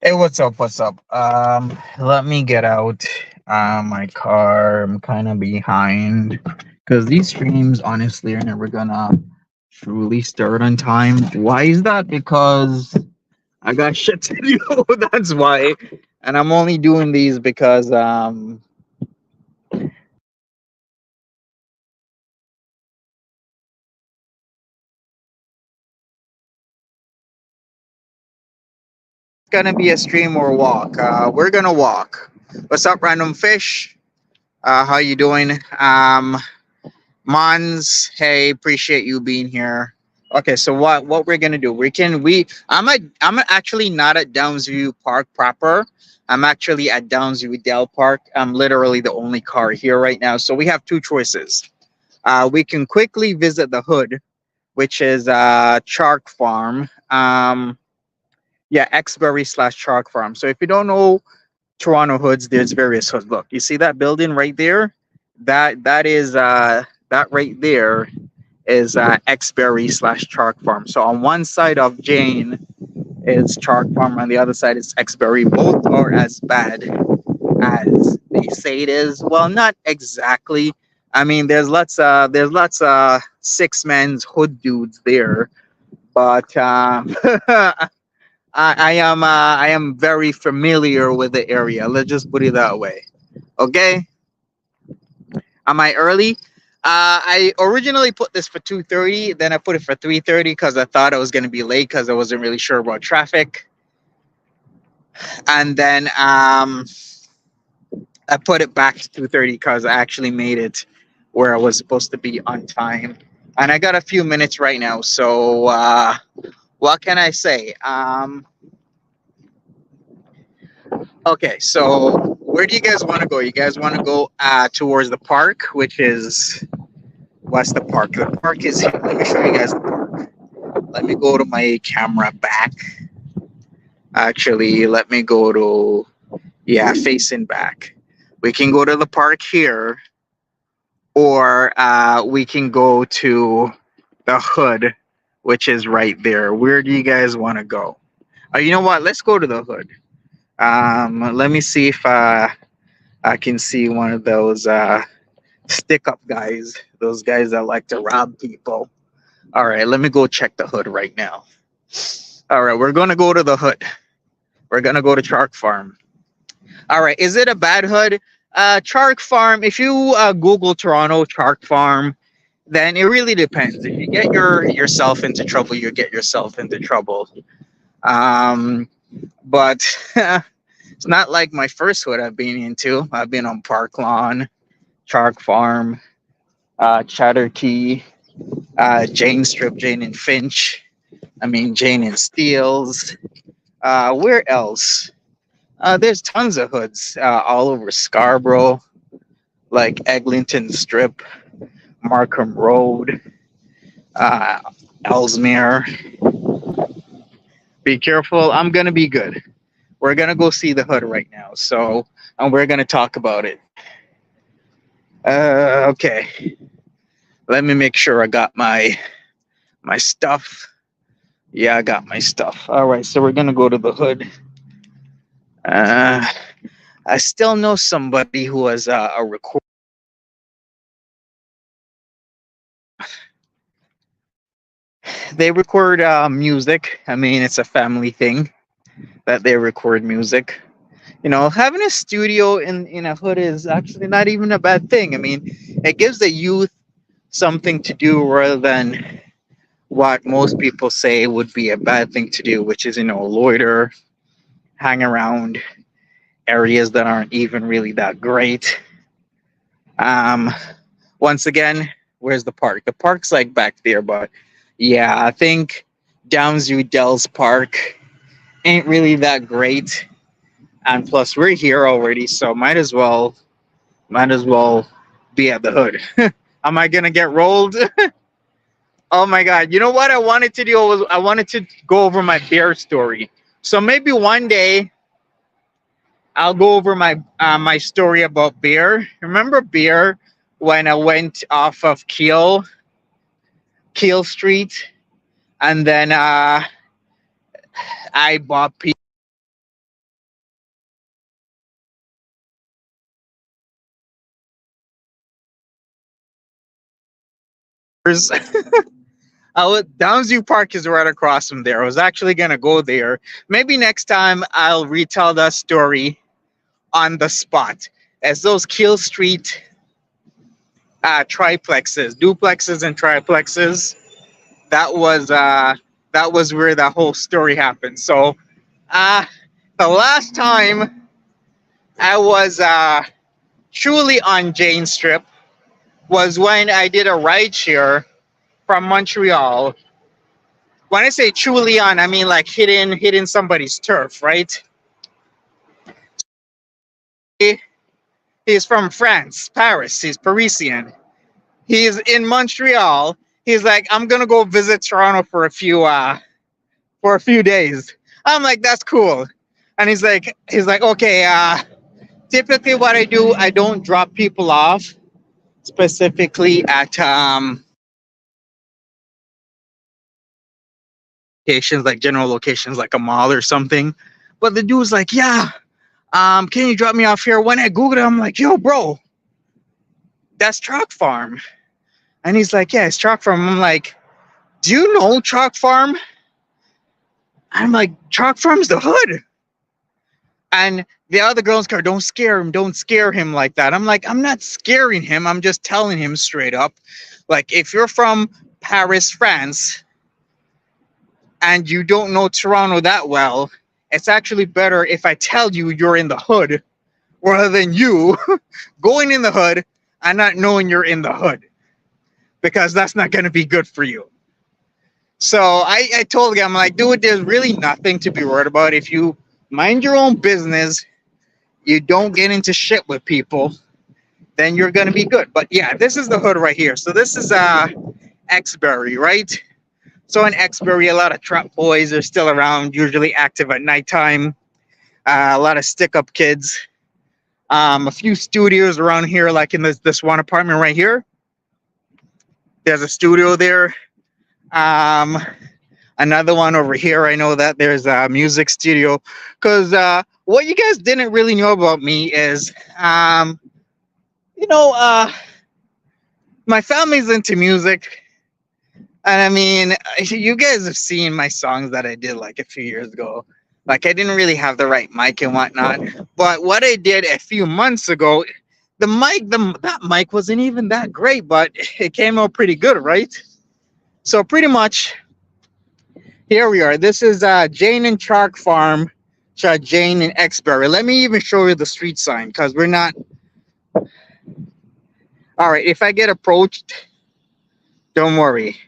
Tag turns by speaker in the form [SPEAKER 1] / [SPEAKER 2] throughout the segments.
[SPEAKER 1] Hey, what's up? What's up? Let me get out my car. I'm kind of behind because these streams honestly are never gonna truly start on time. Why is that? Because I got shit to do. That's why. And I'm only doing these because it's gonna be a stream or walk. We're gonna walk. What's up, random fish? How you doing? Mons, hey, appreciate you being here. Okay, so what we're gonna do? I'm actually not at Downsview Park proper. I'm actually at Downsview Dell Park. I'm literally the only car here right now. So we have two choices. We can quickly visit the hood, which is Chark Farm. Yeah, Exbury / Chark Farm. So if you don't know Toronto hoods, there's various hoods. Look, you see that building right there? That is that right there is Exbury / Chark Farm. So on one side of Jane is Chark Farm, on the other side is Exbury. Both are as bad as they say it is. Well, not exactly. I mean, there's lots six men's hood dudes there, but I am very familiar with the area. Let's just put it that way. Okay. Am I early? I originally put this for 2:30, then I put it for 3:30 because I thought I was going to be late because I wasn't really sure about traffic. And then I put it back to 2:30 because I actually made it where I was supposed to be on time. And I got a few minutes right now, so what can I say? Okay, so where do you guys want to go? You guys want to go towards the park, which is what's the park? The park is here. Let me show you guys the park. Let me go to my camera back. Actually, let me go to facing back. We can go to the park here, or we can go to the hood, which is right there. Where do you guys want to go? You know what? Let's go to the hood. Let me see if I can see one of those stick-up guys, those guys that like to rob people. All right, let me go check the hood right now. All right, we're going to go to the hood. We're going to go to Chark Farm. All right, is it a bad hood? Chark Farm, if you Google Toronto Chark Farm, then it really depends. If you get yourself into trouble, you get yourself into trouble. Um, but it's not like my first hood I've been into. I've been on Park Lawn, Shark Farm, Chatterkey, Jane Strip, Jane and Finch. I mean, Jane and Steeles. Where else? There's tons of hoods all over Scarborough, like Eglinton Strip, Markham Road, uh, Ellesmere. Be careful. I'm gonna be good. We're gonna go see the hood right now. So, and we're gonna talk about it. Okay. Let me make sure I got my stuff. Yeah, I got my stuff. All right. So we're gonna go to the hood. I still know somebody who has a record. They record music. I mean, it's a family thing that they record music. You know, having a studio in a hood is actually not even a bad thing. I mean, it gives the youth something to do rather than what most people say would be a bad thing to do, which is, you know, loiter, hang around areas that aren't even really that great. Um, Once again, where's the park? The park's like back there, but yeah, I think Downsview Dells Park ain't really that great. And plus, we're here already, so might as well be at the hood. Am I gonna get rolled? Oh my god! You know what I wanted to do was I wanted to go over my bear story. So maybe one day I'll go over my story about beer. Remember beer when I went off of Keel Street, and then I bought beers. Downsview Park is right across from there. I was actually gonna go there. Maybe next time I'll retell that story on the spot. As those Keel Street triplexes, duplexes, and triplexes. That was where that whole story happened. So uh, the last time I was truly on Jane Strip was when I did a ride share from Montreal. When I say truly on, I mean like hitting somebody's turf, right? He's from France, Paris. He's Parisian. He's in Montreal. He's like, I'm gonna go visit Toronto for a few days. I'm like, that's cool. And he's like, okay. Typically, what I do, I don't drop people off specifically at locations like general locations like a mall or something. But the dude's like, yeah, can you drop me off here? When I Googled it, I'm like, yo, bro, that's Chalk Farm. And he's like, yeah, it's Chalk Farm. I'm like, do you know Chalk Farm? I'm like, Chalk Farm's the hood. And the other girls car, don't scare him like that. I'm like, I'm not scaring him. I'm just telling him straight up. Like, if you're from Paris, France, and you don't know Toronto that well, it's actually better if I tell you you're in the hood rather than you going in the hood and not knowing you're in the hood, because that's not going to be good for you. So I told him, I'm like, dude, there's really nothing to be worried about. If you mind your own business, you don't get into shit with people, then you're going to be good. But yeah, this is the hood right here. So this is Exbury, right? So in Exbury, a lot of trap boys are still around, usually active at nighttime. A lot of stick-up kids. A few studios around here, like in this one apartment right here. There's a studio there. Another one over here. I know that there's a music studio. Because what you guys didn't really know about me is, you know, my family's into music. And I mean, you guys have seen my songs that I did like a few years ago. Like, I didn't really have the right mic and whatnot. But what I did a few months ago, that mic wasn't even that great, but it came out pretty good, right? So pretty much here we are. This is Jane and Chalk Farm, Jane and Exbury. Let me even show you the street sign because we're not. All right, if I get approached, don't worry.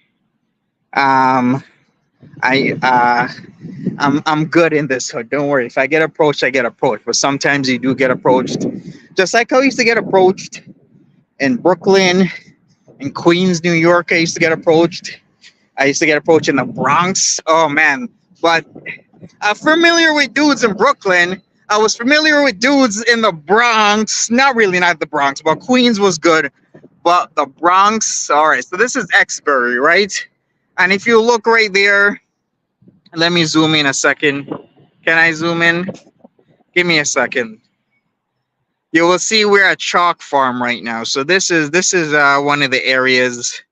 [SPEAKER 1] Um, I'm good in this hood. Don't worry. If I get approached, I get approached. But sometimes you do get approached. Just like how I used to get approached in Brooklyn, in Queens, New York. I used to get approached. I used to get approached in the Bronx. Oh man. But I'm familiar with dudes in Brooklyn. I was familiar with dudes in the Bronx. Not really, not the Bronx, but Queens was good. But the Bronx, all right. So this is Exbury, right? And if you look right there, let me zoom in a second. Can I zoom in? Give me a second. You will see we're at Chalk Farm right now. So this is one of the areas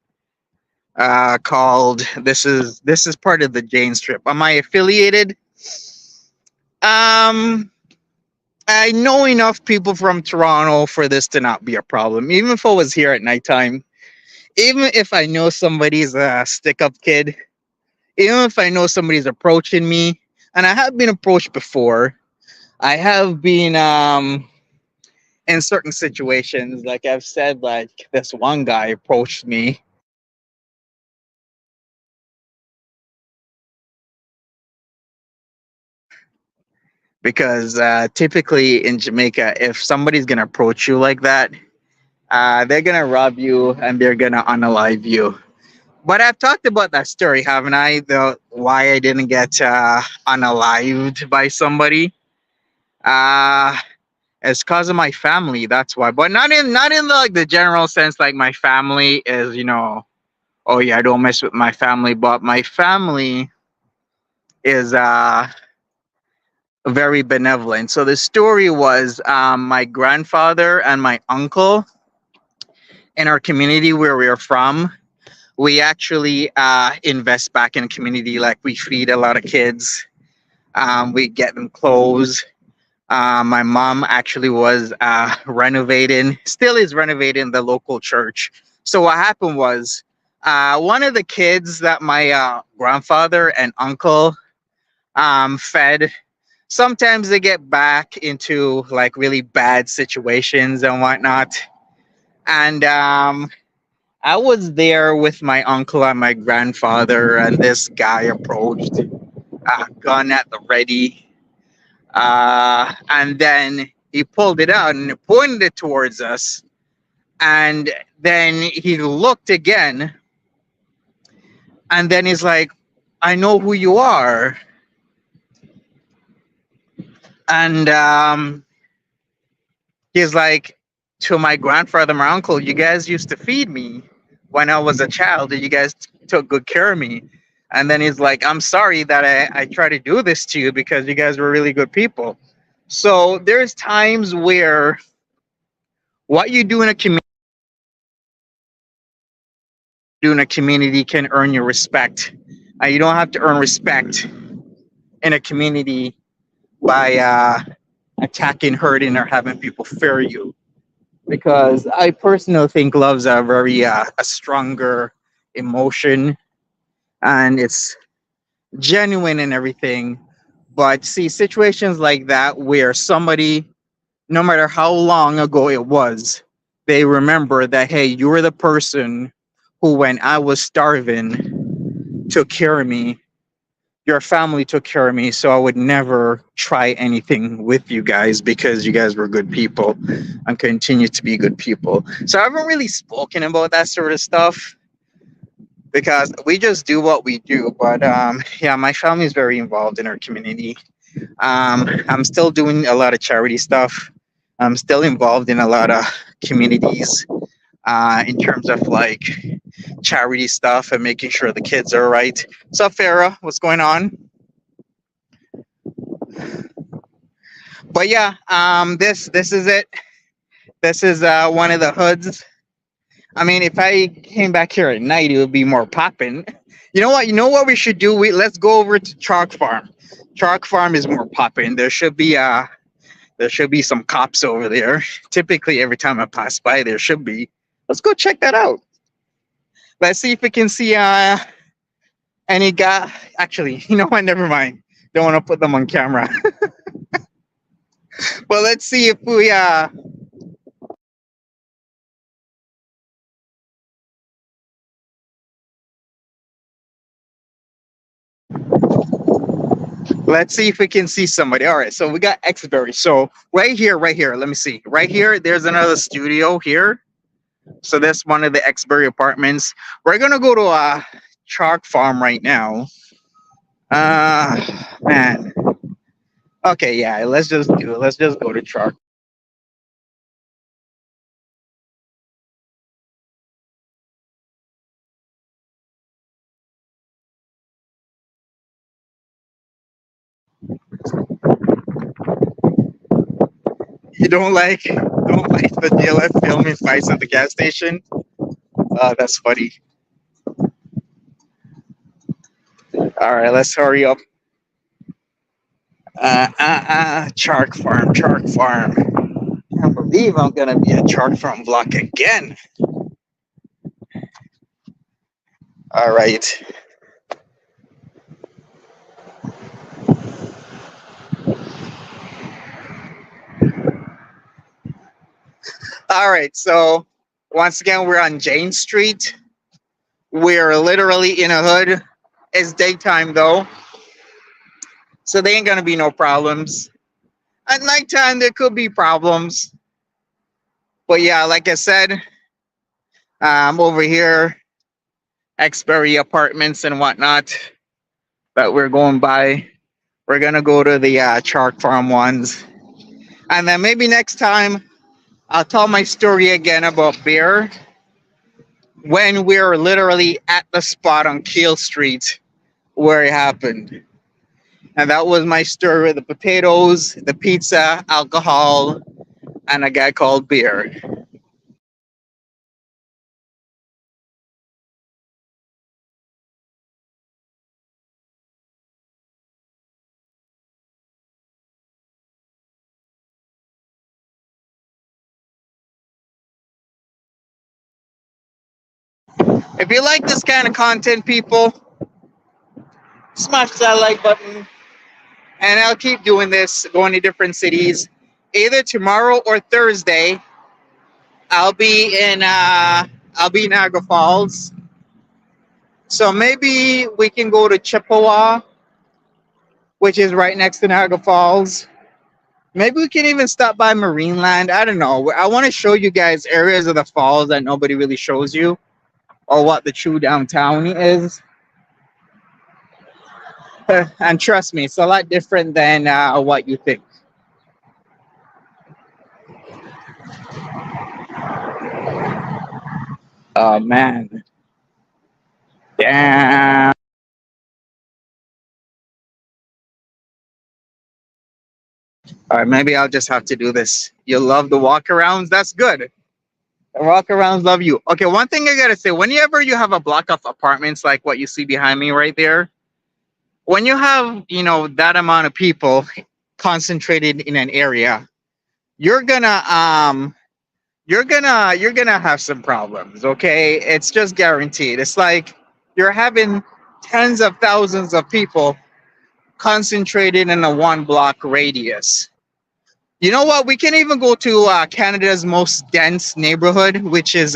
[SPEAKER 1] called. This is part of the Jane Strip. Am I affiliated? I know enough people from Toronto for this to not be a problem. Even if I was here at nighttime, even if I know somebody's a stick-up kid, even if I know somebody's approaching me, and I have been approached before, I have been in certain situations, like I've said, like this one guy approached me. Because typically in Jamaica, if somebody's gonna approach you like that, they're gonna rob you and they're gonna unalive you. But I've talked about that story, haven't I? The why I didn't get unalived by somebody. Uh, it's because of my family. That's why. But not in like the general sense. Like my family is, oh yeah, I don't mess with my family. But my family is very benevolent. So the story was my grandfather and my uncle in our community where we are from. We actually invest back in the community. Like we feed a lot of kids. We get them clothes. My mom actually was renovating, still is renovating the local church. So what happened was one of the kids that my grandfather and uncle fed, sometimes they get back into like really bad situations and whatnot. And I was there with my uncle and my grandfather, and this guy approached, gun at the ready. And then he pulled it out and pointed it towards us. And then he looked again. And then he's like, I know who you are. And he's like, to my grandfather, my uncle, you guys used to feed me when I was a child. You guys took good care of me. And then he's like, I'm sorry that I try to do this to you because you guys were really good people. So there's times where what you do in a community can earn you respect. You don't have to earn respect in a community by attacking, hurting, or having people fear you. Because I personally think love's a very a stronger emotion, and it's genuine and everything. But see, situations like that where somebody, no matter how long ago it was, they remember that, hey, you were the person who, when I was starving, took care of me. Your family took care of me, so I would never try anything with you guys because you guys were good people and continue to be good people. So I haven't really spoken about that sort of stuff because we just do what we do. But yeah, my family is very involved in our community. I'm still doing a lot of charity stuff. I'm still involved in a lot of communities in terms of like charity stuff and making sure the kids are right. What's up, Farah? What's going on? But yeah, this is it. This is one of the hoods. I mean, if I came back here at night, it would be more popping. You know what? You know what we should do? Let's go over to Chalk Farm. Chalk Farm is more popping. There should be There should be some cops over there. Typically, every time I pass by, there should be. Let's go check that out. Let's see if we can see any guy. Actually, you know what? Never mind. Don't want to put them on camera. But let's see if we let's see if we can see somebody. All right, so we got Exbury. So right here, let me see. Right here, there's another studio here. So that's one of the Exbury apartments. We're gonna go to a Chalk Farm right now. Man. Okay, yeah, let's just do it. Let's just go to Chalk. You don't like the DLF filming fights at the gas station? That's funny. All right, let's hurry up. Chalk Farm, Chalk Farm. I can't believe I'm gonna be at Chalk Farm block again. All right. All right, so once again, we're on Jane Street. We're literally in a hood. It's daytime though, so there ain't gonna be no problems. At nighttime, there could be problems. But yeah, like I said, I'm over here, Exbury Apartments and whatnot that we're going by. We're gonna go to the Chalk Farm ones. And then maybe next time, I'll tell my story again about beer when we're literally at the spot on Keel Street where it happened. And that was my story with the potatoes, the pizza, alcohol, and a guy called beer. If you like this kind of content, people, smash that like button. And I'll keep doing this, going to different cities. Either tomorrow or Thursday, I'll be in Niagara Falls. So maybe we can go to Chippewa, which is right next to Niagara Falls. Maybe we can even stop by Marineland. I don't know. I want to show you guys areas of the falls that nobody really shows you, or what the true downtown is. And trust me, it's a lot different than what you think. Oh man. Damn. All right, maybe I'll just have to do this. You love the walkarounds? That's good. The walkarounds love you. Okay, one thing I gotta say, whenever you have a block of apartments like what you see behind me right there, when you have, that amount of people concentrated in an area, you're gonna you're gonna have some problems, okay? It's just guaranteed. It's like you're having tens of thousands of people concentrated in a one block radius. You know what? We can even go to Canada's most dense neighborhood, which is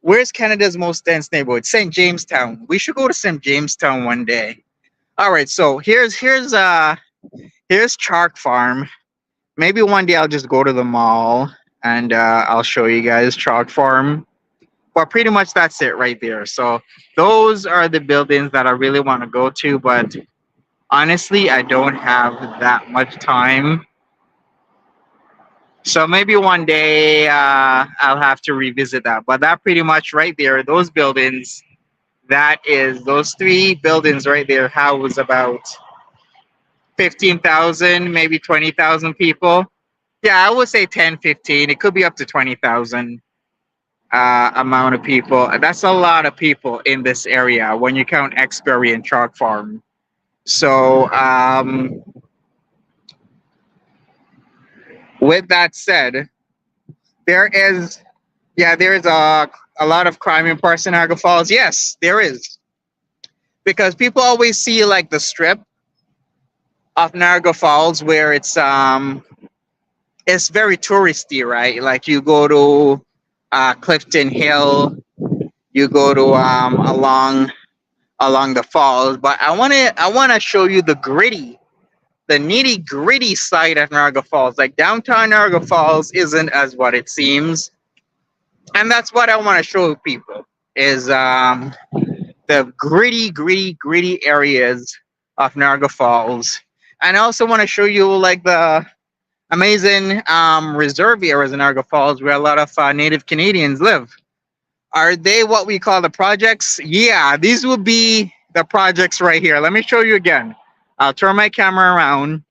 [SPEAKER 1] where's Canada's most dense neighborhood? St. Jamestown. We should go to St. Jamestown one day. All right, so here's Chalk Farm. Maybe one day I'll just go to the mall and I'll show you guys Chalk Farm. But pretty much that's it right there. So those are the buildings that I really want to go to, but honestly, I don't have that much time. So maybe one day I'll have to revisit that. But that pretty much right there, those buildings, those three buildings right there house about 15,000, maybe 20,000 people. Yeah, I would say 10, 15. It could be up to 20,000 amount of people. That's a lot of people in this area when you count Exbury and Chalk Farm. So With that said, there is, yeah, there's a lot of crime in parts in Niagara Falls. Yes, there is, because people always see like the strip of Niagara Falls where it's very touristy, right? Like you go to Clifton Hill, you go to along the falls, but I want to show you the nitty gritty side of Niagara Falls. Like downtown Niagara Falls isn't as what it seems, and that's what I want to show people is the gritty areas of Niagara Falls, and I also want to show you like the amazing reserve areas in Niagara Falls where a lot of Native Canadians live. Are they what we call the projects? Yeah, these would be the projects right here. Let me show you again. I'll turn my camera around,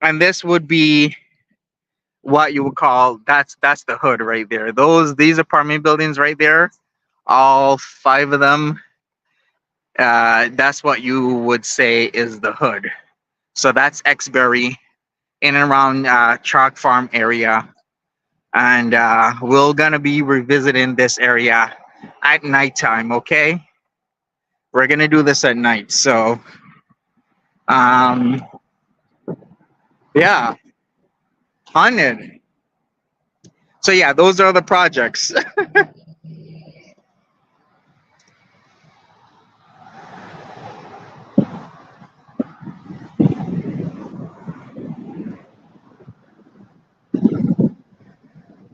[SPEAKER 1] and this would be what you would call that's the hood right there. These apartment buildings right there, all five of them. That's what you would say is the hood. So that's Exbury in and around Chalk Farm area, and we're gonna be revisiting this area at nighttime. Okay, we're gonna do this at night. So, um, yeah, haunted. So yeah, those are the projects.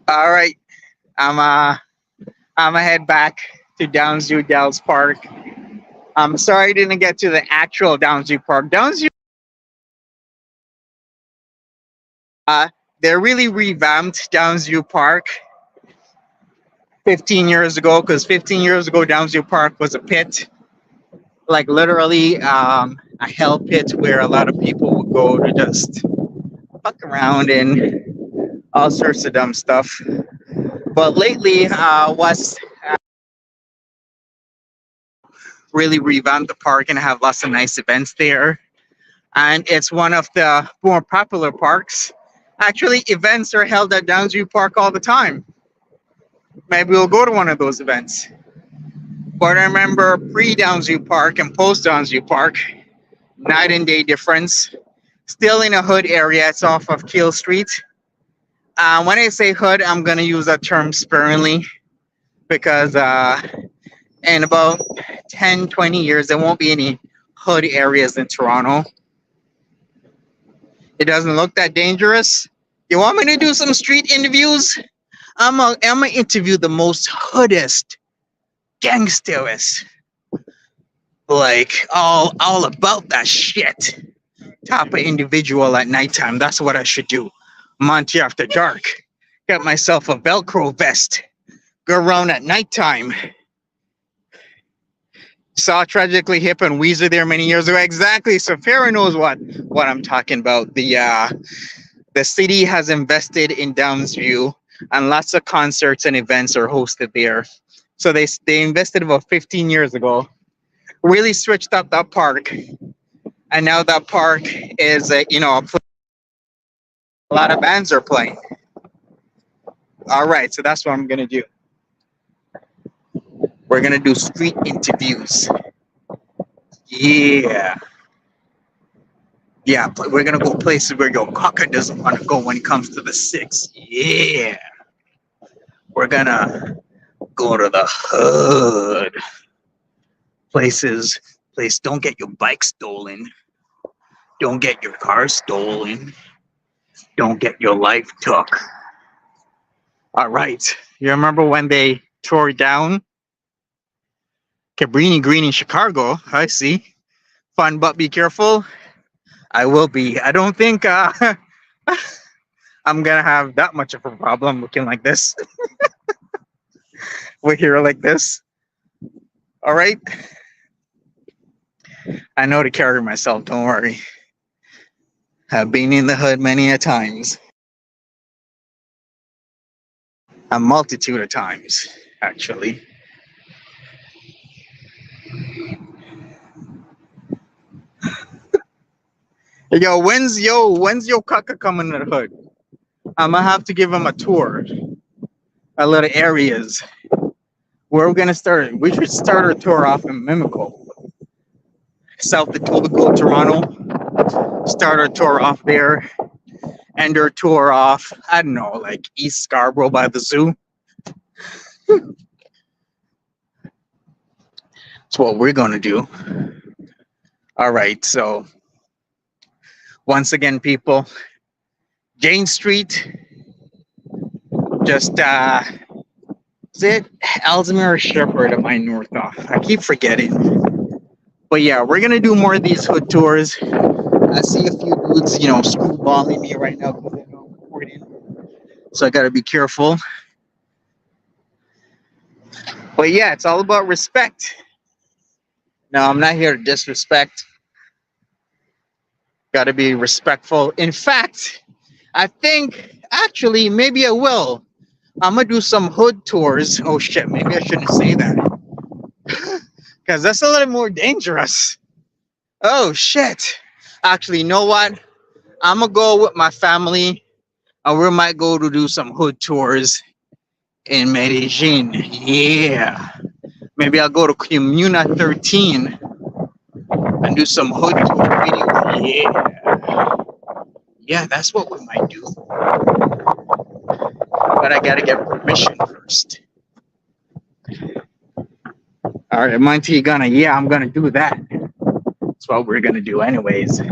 [SPEAKER 1] All right, I'm uh I'm gonna head back to Downsview Dells Park. I'm sorry I didn't get to the actual Downsview Park. Downsview, uh, they really revamped Downsview Park 15 years ago, because 15 years ago Downsview Park was a pit, like literally a hell pit where a lot of people would go to just fuck around and all sorts of dumb stuff. But lately, what's really revamped the park and have lots of nice events there. And it's one of the more popular parks. Actually, events are held at Downsview Park all the time. Maybe we'll go to one of those events. But I remember pre-Downsview Park and post-Downsview Park, night and day difference. Still in a hood area. It's off of Keel Street. When I say hood, I'm going to use that term sparingly, because in about 10, 20 years, there won't be any hood areas in Toronto. It doesn't look that dangerous. You want me to do some street interviews? I'm gonna interview the most hoodest, gangsterest, like all about that shit type of individual at nighttime. That's what I should do. Monty after dark. Get myself a Velcro vest. Go around at nighttime. Saw Tragically Hip and Weezer there many years ago. Exactly. So Farrah knows what I'm talking about. The city has invested in Downsview, and lots of concerts and events are hosted there. So they invested about 15 years ago. Really switched up that park, and now that park is a lot of bands are playing. All right, so that's what I'm gonna do. We're gonna do street interviews. Yeah. Yeah, we're gonna go places where your cocker doesn't want to go when it comes to the six. Yeah. We're gonna go to the hood. Places, don't get your bike stolen. Don't get your car stolen. Don't get your life took. All right. You remember when they tore down Cabrini Green in Chicago? I see. Fun, but be careful. I will be. I don't think I'm gonna have that much of a problem looking like this. We're here like this. All right. I know to carry myself. Don't worry. I've been in the hood many a times. A multitude of times, actually. Yo, when's your caca coming to the hood? I'm gonna have to give them a tour, a little areas. Where we're gonna start? We should start our tour off in Mimico, South Etobicoke, Toronto. Start our tour off there, end our tour off. I don't know, like East Scarborough by the zoo. That's what we're gonna do. All right. So once again, people, Jane Street. Just is it Ellesmere or Shepherd? Am I north off? I keep forgetting. But yeah, we're gonna do more of these hood tours. I see a few dudes, you know, screw bombing me right now because I know I'm recording. So I gotta be careful. But yeah, it's all about respect. No, I'm not here to disrespect. Gotta be respectful. In fact, I think actually maybe I will. I'm gonna do some hood tours. Oh shit, maybe I shouldn't say that. Because that's a little more dangerous. Oh shit. Actually, you know what? I'm gonna go with my family and we might go to do some hood tours in Medellin. Yeah. Maybe I'll go to Comuna 13 and do some hood tour videos. Yeah. Yeah, that's what we might do. But I gotta get permission first. All right, Monty, I'm gonna do that. That's what we're gonna do, anyways. Get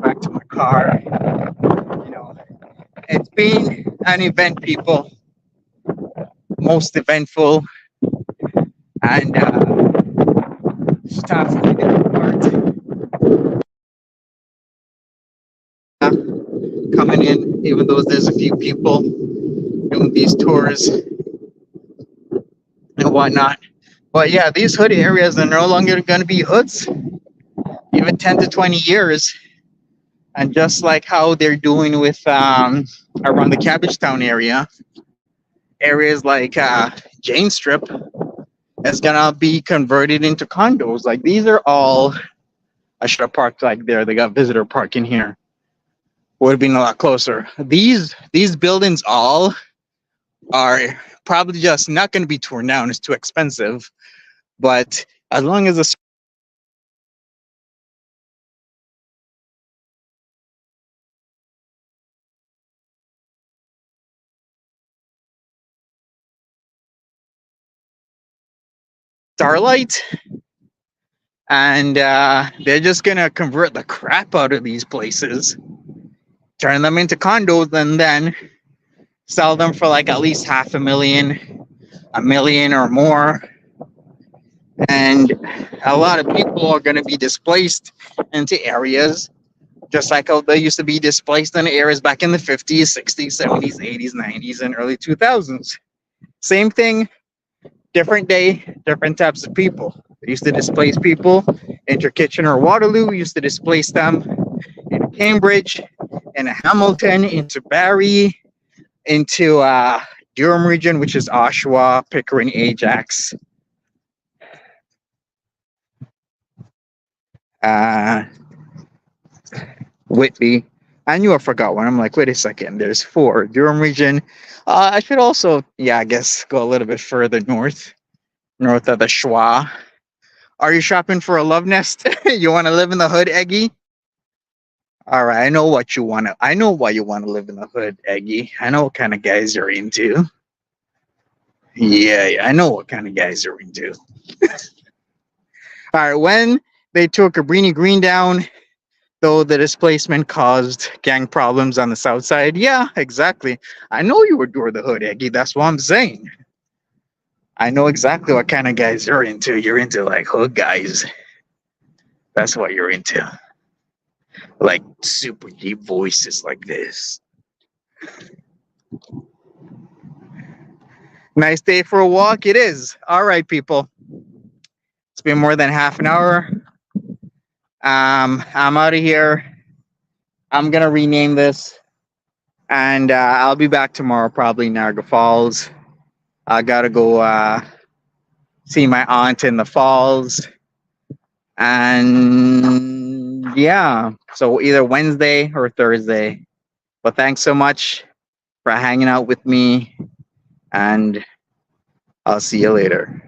[SPEAKER 1] back to my car. You know, it's been an event, people. Most eventful, and it's time for me to depart. Coming in, even though there's a few people doing these tours and whatnot. But yeah, these hood areas are no longer going to be hoods, even 10 to 20 years. And just like how they're doing with around the Cabbagetown area, areas like Jane Strip is going to be converted into condos. Like these are all, I should have parked like there. They got visitor parking here. Would have been a lot closer. These buildings all are probably just not going to be torn down. It's too expensive. But as long as the starlight, and they're just going to convert the crap out of these places, turn them into condos, and then sell them for like at least $500,000, $1 million or more. And a lot of people are going to be displaced into areas just like how they used to be displaced in areas back in the 50s, 60s, 70s, 80s, 90s, and early 2000s. Same thing, different day, different types of people. They used to displace people into Kitchener, Waterloo, used to displace them in Cambridge, in Hamilton, into Barrie, into Durham region, which is Oshawa, Pickering, Ajax. Whitby. I knew I forgot one. I'm like, wait a second, there's 4. Durham region. I should also, I guess, go a little bit further north of the Schwa. Are you shopping for a love nest? You want to live in the hood, Eggy? All right, I know what you want to. I know why you want to live in the hood, Eggy. I know what kind of guys you're into. Yeah, I know what kind of guys you're into. All right, when they took Cabrini Green down, though the displacement caused gang problems on the south side. Yeah, exactly. I know you adore the hood, Eggy. That's what I'm saying. I know exactly what kind of guys you're into. You're into like hood guys. That's what you're into. Like super deep voices like this. Nice day for a walk. It is. All right, people. It's been more than half an hour. I'm out of here. I'm gonna rename this, and I'll be back tomorrow, probably Niagara Falls. I gotta go see my aunt in the falls, and Yeah. So either Wednesday or Thursday. But thanks so much for hanging out with me, and I'll see you later.